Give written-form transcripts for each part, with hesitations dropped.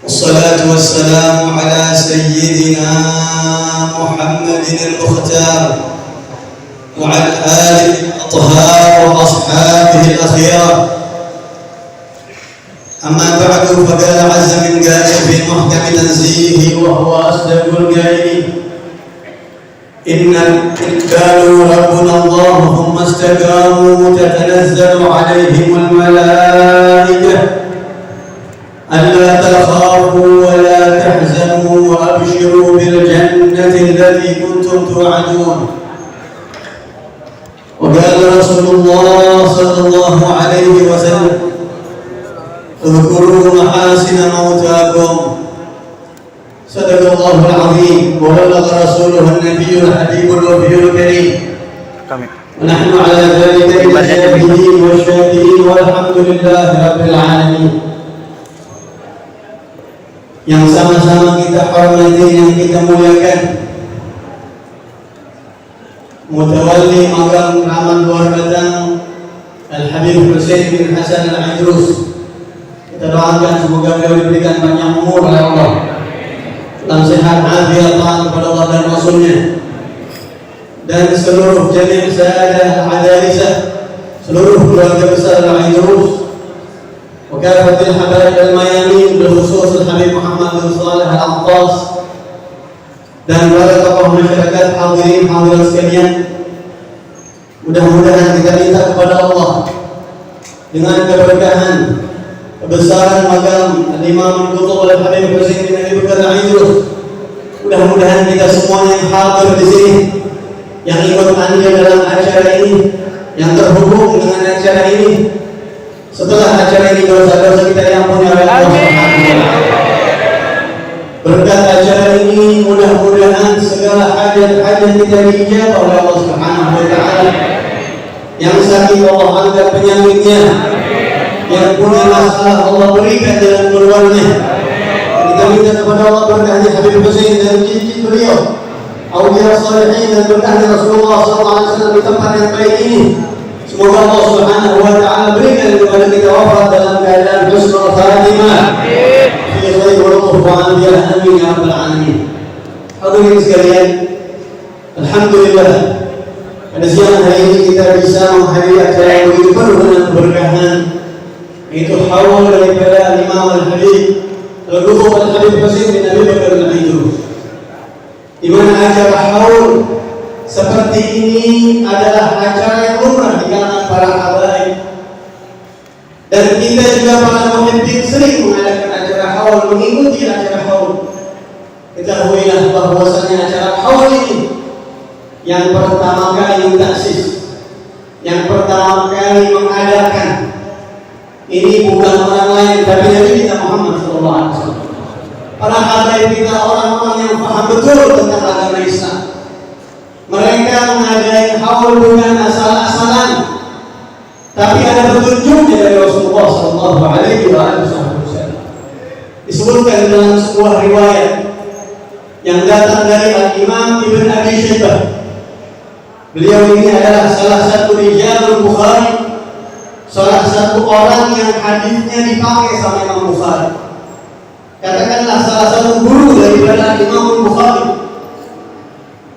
والصلاة والسلام على سيدنا محمد المختار وعلى آله الأطهار وأصحابه الأخيار. أما بعد، فقال عز من قائل في محكم تنزيله وهو أصدق القائلين: إن قالوا ربنا الله ثم استقاموا تتنزل عليهم الملائكة ألا تخافوا ولا تحزنوا وأبشروا بالجنة التي كنتم توعدون. وقال رسول الله صلى الله عليه وسلم: اذكروا محاسن موتاكم. صدق الله العظيم وبلغ رسوله النبي الحبيب الوفي الكريم، ونحن على ذلك من الشاهدين والشاكرين والحمد لله رب العالمين. Yang sama-sama kita hormati, yang kita muliakan, Mutawalli Maqam Keramat Luar Batang Al-Habib Husain bin Hasan Al-Idrus. Kita doakan semoga beliau diberikan banyak umur oleh Allah, dalam sehat afiat, taat kepada Allah dan Rasulnya, dan seluruh jamiah sahadah al-adarisah, seluruh keluarga besar Al-Idrus, وكافة الحبايب الميامين بالخصوص الحبيب محمد bin Saleh Al-Attas, dan para tokoh masyarakat hadirin hadirat sekalian. Mudah-mudahan kita minta kepada Allah dengan keberkahan, kebesaran maqam Al-Imam Al-Qutb Al-Habib Husain bin Abi Bakar Al-Idrus. Mudah-mudahan kita semuanya yang hadir di sini, yang ikut andil dalam acara ini, yang terhubung dengan acara ini, setelah acara ini dosa-dosa kita diampuni oleh Allah Subhanahu wa taala. Berkat acara ini mudah-mudahan segala hajat-hajat kita dijawab oleh Allah Subhanahu wa taala. Yang sakit Allah angkat penyakitnya, yang punya masalah Allah berikan jalan keluarnya. Kita minta kepada Allah berkahnya Habib Husain dan cincin beliau, awliya salihin, dan berkahnya Rasulullah SAW di tempat yang baik ini. Semoga Allah Subhanahu wa taala berikan kepada kita wafat dalam keadaan husnul khatimah. Fi khair wa lutuf wa afiyah, amin ya rabbal alamin. Hadirin sekalian, alhamdulillah pada siang hari ini kita bisa menghadiri acara yang begitu penuh dengan keberkahan, yaitu haul daripada Imam Al-Habib Al-Qutb Al-Habib Husain bin Abi Bakar Al-Idrus, di mana acara haul seperti ini adalah acara yang lumrah di kalangan para habaib, dan kita juga para muhibbin sering mengadakan acara haul, mengikuti acara haul. Ketahuilah bahwasanya acara haul ini yang pertama kali taksis, yang pertama kali mengadakan ini bukan orang lain tapi Nabi kita Muhammad SAW. Para habaib kita orang-orang yang paham betul tentang agama Islam. Mereka mengadakan haul bukan asal-asalan, tapi ada petunjuknya dari Rasulullah Sallallahu Alaihi Wasallam. Disebutkan dalam sebuah riwayat yang datang dari Al-Imam Ibn Abi Syaibah. Beliau ini adalah salah satu rijalul Bukhari, salah satu orang yang hadisnya dipakai sama Imam Bukhari. Katakanlah salah satu guru daripada Imam Bukhari.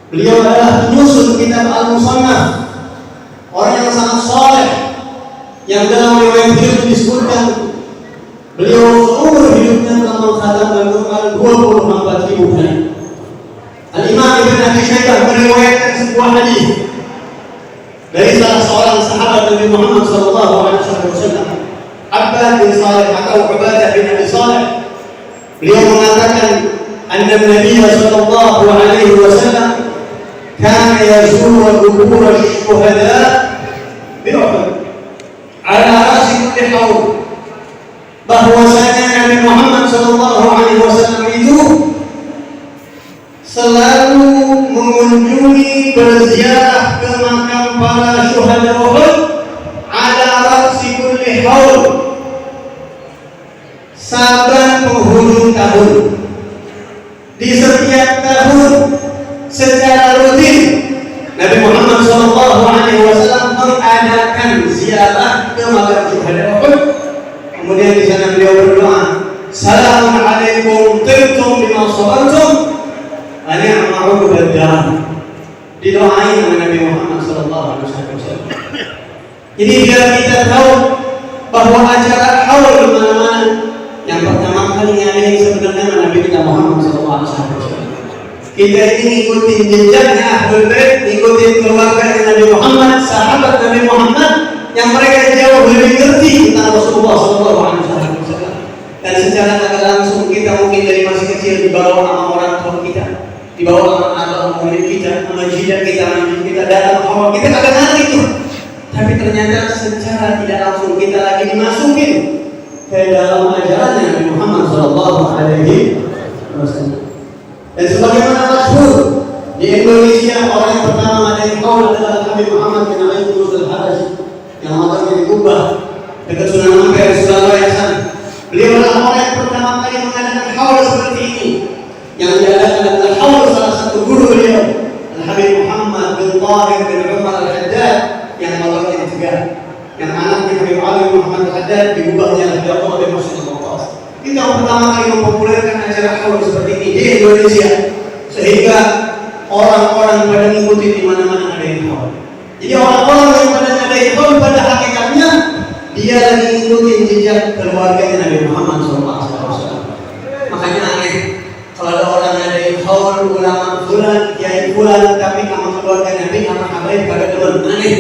Beliau adalah penyusun kitab Al-Musannaf, orang yang sangat saleh, yang dalam riwayat hidup disebutkan beliau seumur hidupnya telah mengkhatamkan Al-Quran 24.000 kali. Al-Imam Ibn Abi Syaibah meriwayatkan sebuah hadis dari salah seorang sahabat Nabi Muhammad SAW, Abbad bin Saleh atau Ubadah bin Abi Saleh. Beliau mengatakan, anna Nabi sallallahu alaihi wasallam kana yazuru qubur asy-syuhada bi Uhud ala ra'si kulli haul. Bahwasanya Nabi Muhammad sallallahu alaihi wasallam itu selalu mengunjungi berziarah ke makam para syuhada Uhud ala ra'si kulli haul, saban penghujung tahun. Di setiap tahun secara rutin Nabi Muhammad SAW mengadakan ziarah ke makam syuhada Uhud. Kemudian di sana beliau berdoa, Assalamualaikum annakum tirtum bima sabartum wa ni'ma 'uqbad dar. Didoain oleh Nabi Muhammad sallallahu alaihi wasallam. Jadi biar kita tahu bahwa acara haul di mana-mana yang pertama kali ngadain sebenarnya Nabi kita Muhammad sallallahu alaihi wasallam. Kita ini ngikutin jejaknya Ahlul Bait, ngikutin keluarga Nabi Muhammad, sahabat Nabi Muhammad yang mereka jauh lebih ngerti tentang Rasulullah sallallahu alaihi wasallam. Dan secara tidak langsung kita mungkin dari masih kecil dibawa sama orang tua kita, dibawa sama abang murid kita, sama jidat kita, manjid kita, dalam awal kita kagak ngerti itu. Tapi ternyata secara tidak langsung kita lagi dimasukin ke dalam ajaran Nabi Muhammad sallallahu alaihi wasallam. Dan sebagaimana masyhur di Indonesia orang yang pertama mengadakan haul adalah Nabi Muhammad bin Aidrus al-Habasyi yang makamnya di Kubah dekat Sunan Ampel, Surabaya sana. Beliau adalah orang yang pertama kali mengadakan haul seperti ini. Yang diadakan adalah haul salah satu guru beliau, Al-Habib Muhammad bin Tahir bin Umar al-Haddad yang makamnya di Tegal. Yang anaknya Habib Ali Muhammad al-Haddad digubahnya Habib Abdullah bin Mas'ud al-Muqtas. Itu yang pertama kali mempopulerkan acara haul seperti ini di Indonesia, sehingga orang-orang pada mengikuti di mana-mana ngadain haul. Jadi orang-orang yang pada ngadain haul pada hakikatnya dia lagi ngikutin jejak keluarganya Nabi Muhammad SAW. Makanya aneh kalau ada orang ngadain haul ulama fulan, kiai fulan, tapi sama keluarga Nabi sama habaib pada teman. Aneh.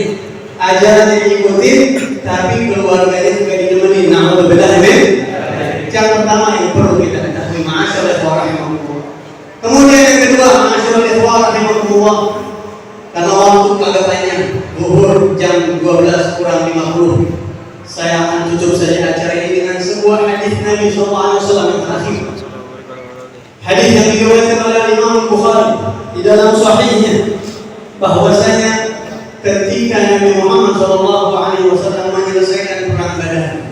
Ajarannya diikutin, tapi keluarganya juga ditemani. Nah, berbeda ini. Yang pertama yang perlu kita ketahui, ma'asyarul ikhwah rahimahumullah. Kemudian yang kedua, ma'asyarul ikhwah rahimahumullah. Karena waktu kagak banyak, zuhur jam 12 kurang 50. Saya akan tutup saja acara ini dengan sebuah hadis Nabi SAW yang terakhir. Hadis yang diriwayatkan oleh Imam Bukhari di dalam sahihnya, bahwasanya ketika Nabi Muhammad SAW menyelesaikan perang Badar,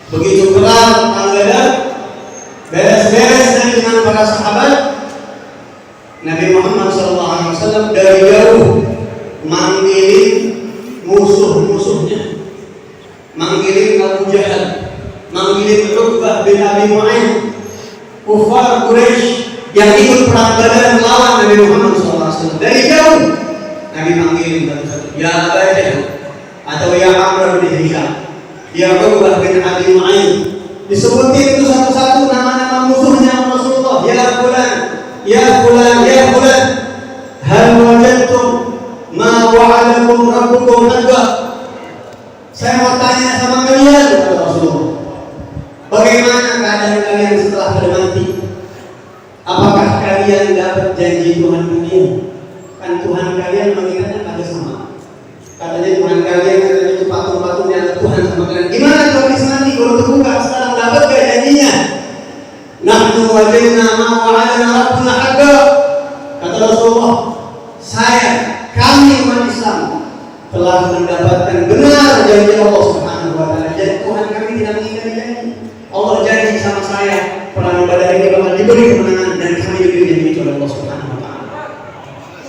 begitu kelar perang Badar, beres-beres dengan para sahabat, Nabi Muhammad SAW dari jauh manggilin musuh-musuhnya, manggilin Abu Jahal, manggilin Uqbah bin Abi Mu'ayyid, kufar Quraisy yang ikut perang Badar melawan Nabi Muhammad SAW. Dari jauh Nabi manggilin satu-satu, ya Abu Jahal atau ya Amr bin Hisham, ya Uqbah bin Abi Mu'ayyid. Disebutin itu satu-satu nama-nama musuhnya Rasulullah. Ya fulan, ya fulan, ya fulan, hal wajadtum ma wa'adakum rabbukum haqqan. Saya mau tanya sama kalian, kata Rasulullah, bagaimana keadaan kalian setelah pada mati? Apakah kalian dapat janji Tuhan kalian? Kan Tuhan kalian mengingatnya ada sama. Katanya Tuhan kalian katanya itu patung-patung yang ada Tuhan sama kalian. Gimana kalau nanti kalau terbuka sekarang dapat gak janjinya? Nahnu wajadna ma wa'adana rabbuna haqqan. Kata Rasulullah, kami umat Islam telah mendapatkan benar janji Allah